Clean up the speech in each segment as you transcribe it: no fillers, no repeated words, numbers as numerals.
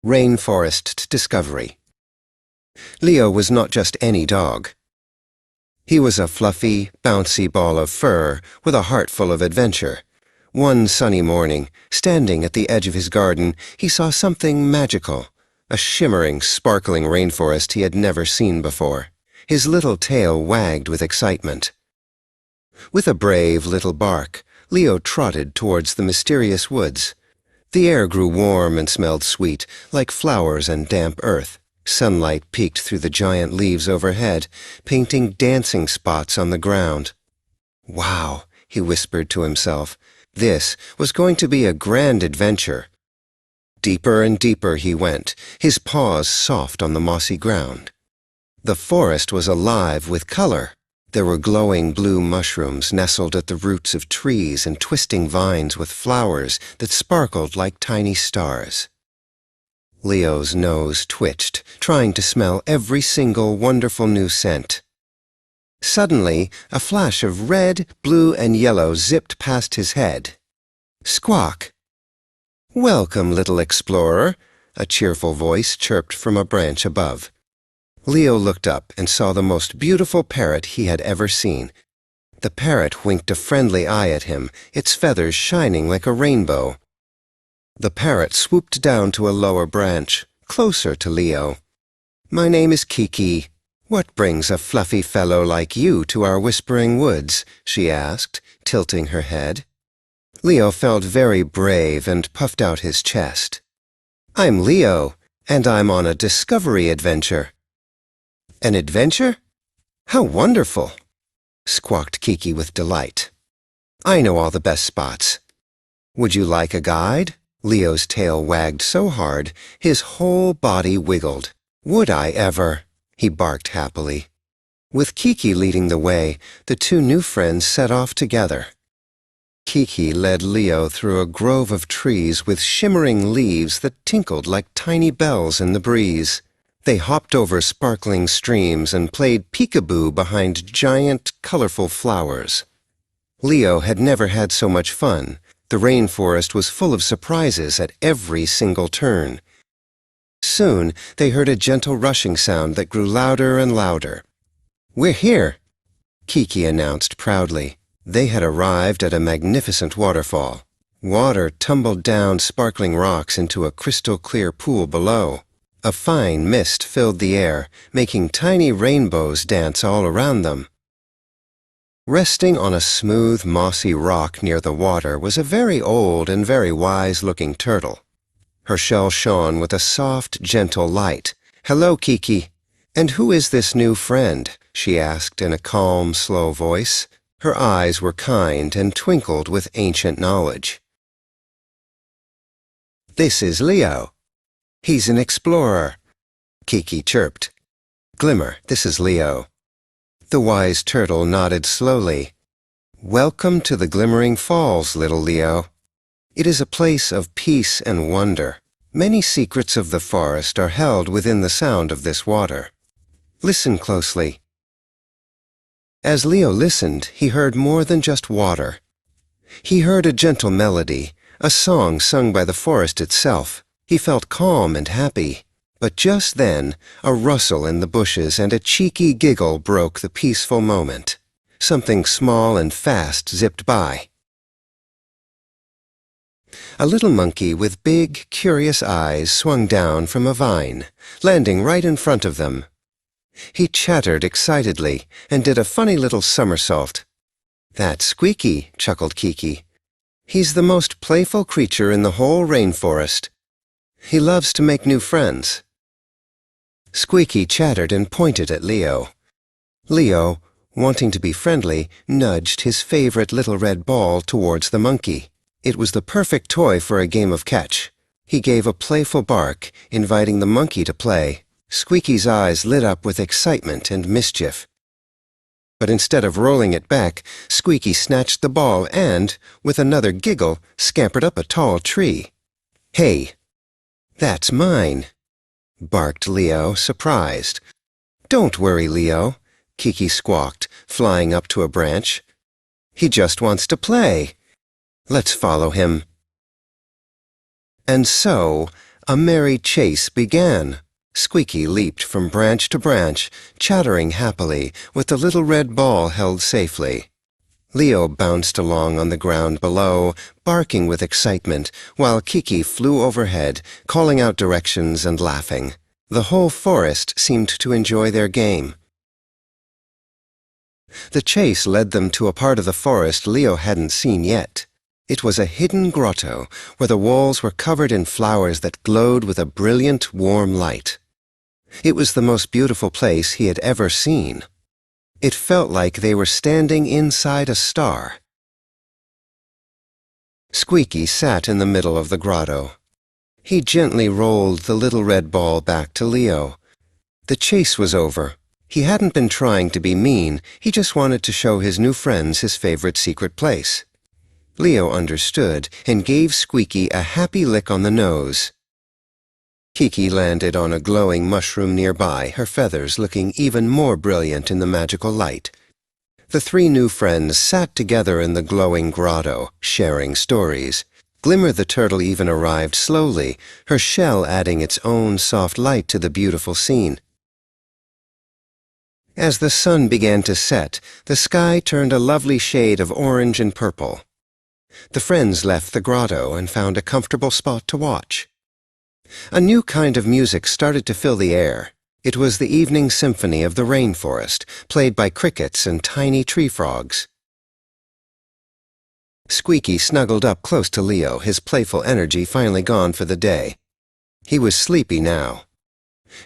Rainforest Discovery. Leo was not just any dog. He was a fluffy, bouncy ball of fur with a heart full of adventure. One sunny morning, standing at the edge of his garden, he saw something magical, a shimmering, sparkling rainforest he had never seen before. His little tail wagged with excitement. With a brave little bark, Leo trotted towards the mysterious woods. The air grew warm and smelled sweet, like flowers and damp earth. Sunlight peeked through the giant leaves overhead, painting dancing spots on the ground. "Wow," he whispered to himself. This was going to be a grand adventure. Deeper and deeper he went, his paws soft on the mossy ground. The forest was alive with color. There were glowing blue mushrooms nestled at the roots of trees and twisting vines with flowers that sparkled like tiny stars. Leo's nose twitched, trying to smell every single wonderful new scent. Suddenly, a flash of red, blue, and yellow zipped past his head. Squawk! "Welcome, little explorer," a cheerful voice chirped from a branch above. Leo looked up and saw the most beautiful parrot he had ever seen. The parrot winked a friendly eye at him, its feathers shining like a rainbow. The parrot swooped down to a lower branch, closer to Leo. "My name is Kiki. What brings a fluffy fellow like you to our whispering woods?" she asked, tilting her head. Leo felt very brave and puffed out his chest. "I'm Leo, and I'm on a discovery adventure." "An adventure? How wonderful!" squawked Kiki with delight. "I know all the best spots. Would you like a guide?" Leo's tail wagged so hard, his whole body wiggled. "Would I ever?" he barked happily. With Kiki leading the way, the two new friends set off together. Kiki led Leo through a grove of trees with shimmering leaves that tinkled like tiny bells in the breeze. They hopped over sparkling streams and played peekaboo behind giant, colorful flowers. Leo had never had so much fun. The rainforest was full of surprises at every single turn. Soon, they heard a gentle rushing sound that grew louder and louder. "We're here," Kiki announced proudly. They had arrived at a magnificent waterfall. Water tumbled down sparkling rocks into a crystal-clear pool below. A fine mist filled the air, making tiny rainbows dance all around them. Resting on a smooth, mossy rock near the water was a very old and very wise-looking turtle. Her shell shone with a soft, gentle light. "Hello, Kiki. And who is this new friend?" she asked in a calm, slow voice. Her eyes were kind and twinkled with ancient knowledge. "This is Leo. He's an explorer," Kiki chirped. "Glimmer, this is Leo." The wise turtle nodded slowly. "Welcome to the Glimmering Falls, little Leo. It is a place of peace and wonder. Many secrets of the forest are held within the sound of this water. Listen closely." As Leo listened, he heard more than just water. He heard a gentle melody, a song sung by the forest itself. He felt calm and happy. But just then, a rustle in the bushes and a cheeky giggle broke the peaceful moment. Something small and fast zipped by. A little monkey with big, curious eyes swung down from a vine, landing right in front of them. He chattered excitedly and did a funny little somersault. "That's Squeaky," chuckled Kiki. "He's the most playful creature in the whole rainforest. He loves to make new friends." Squeaky chattered and pointed at Leo. Leo, wanting to be friendly, nudged his favorite little red ball towards the monkey. It was the perfect toy for a game of catch. He gave a playful bark, inviting the monkey to play. Squeaky's eyes lit up with excitement and mischief. But instead of rolling it back, Squeaky snatched the ball and, with another giggle, scampered up a tall tree. "Hey, that's mine," barked Leo, surprised. "Don't worry, Leo," Kiki squawked, flying up to a branch. "He just wants to play. Let's follow him." And so, A merry chase began. Squeaky leaped from branch to branch, chattering happily, with the little red ball held safely. Leo bounced along on the ground below, barking with excitement, while Kiki flew overhead, calling out directions and laughing. The whole forest seemed to enjoy their game. The chase led them to a part of the forest Leo hadn't seen yet. It was a hidden grotto, where the walls were covered in flowers that glowed with a brilliant, warm light. It was the most beautiful place he had ever seen. It felt like they were standing inside a star. Squeaky sat in the middle of the grotto. He gently rolled the little red ball back to Leo. The chase was over. He hadn't been trying to be mean, he just wanted to show his new friends his favorite secret place. Leo understood and gave Squeaky a happy lick on the nose. Kiki landed on a glowing mushroom nearby, her feathers looking even more brilliant in the magical light. The three new friends sat together in the glowing grotto, sharing stories. Glimmer the turtle even arrived slowly, her shell adding its own soft light to the beautiful scene. As the sun began to set, the sky turned a lovely shade of orange and purple. The friends left the grotto and found a comfortable spot to watch. A new kind of music started to fill the air. It was the evening symphony of the rainforest, played by crickets and tiny tree frogs. Squeaky snuggled up close to Leo, his playful energy finally gone for the day. He was sleepy now.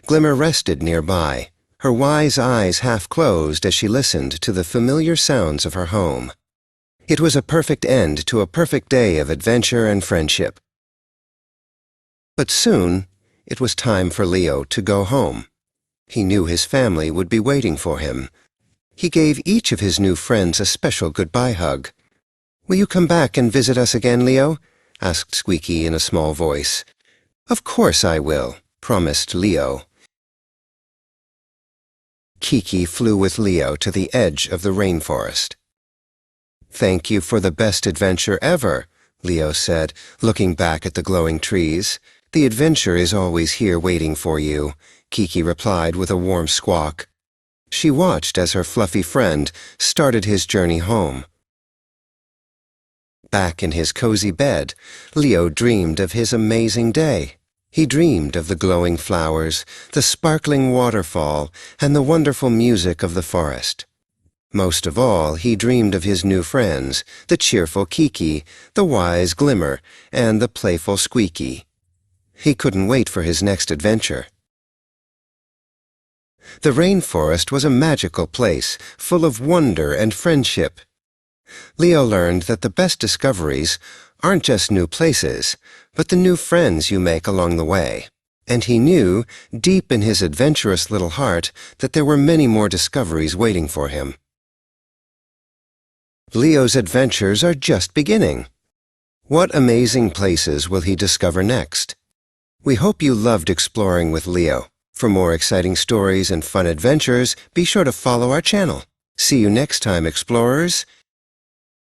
Glimmer rested nearby, her wise eyes half closed as she listened to the familiar sounds of her home. It was a perfect end to a perfect day of adventure and friendship. But soon, it was time for Leo to go home. He knew his family would be waiting for him. He gave each of his new friends a special goodbye hug. "Will you come back and visit us again, Leo?" asked Squeaky in a small voice. "Of course I will," promised Leo. Kiki flew with Leo to the edge of the rainforest. "Thank you for the best adventure ever," Leo said, looking back at the glowing trees. "The adventure is always here waiting for you," Kiki replied with a warm squawk. She watched as her fluffy friend started his journey home. Back in his cozy bed, Leo dreamed of his amazing day. He dreamed of the glowing flowers, the sparkling waterfall, and the wonderful music of the forest. Most of all, he dreamed of his new friends, the cheerful Kiki, the wise Glimmer, and the playful Squeaky. He couldn't wait for his next adventure. The rainforest was a magical place, full of wonder and friendship. Leo learned that the best discoveries aren't just new places, but the new friends you make along the way. And he knew, deep in his adventurous little heart, that there were many more discoveries waiting for him. Leo's adventures are just beginning. What amazing places will he discover next? We hope you loved exploring with Leo. For more exciting stories and fun adventures, be sure to follow our channel. See you next time, explorers.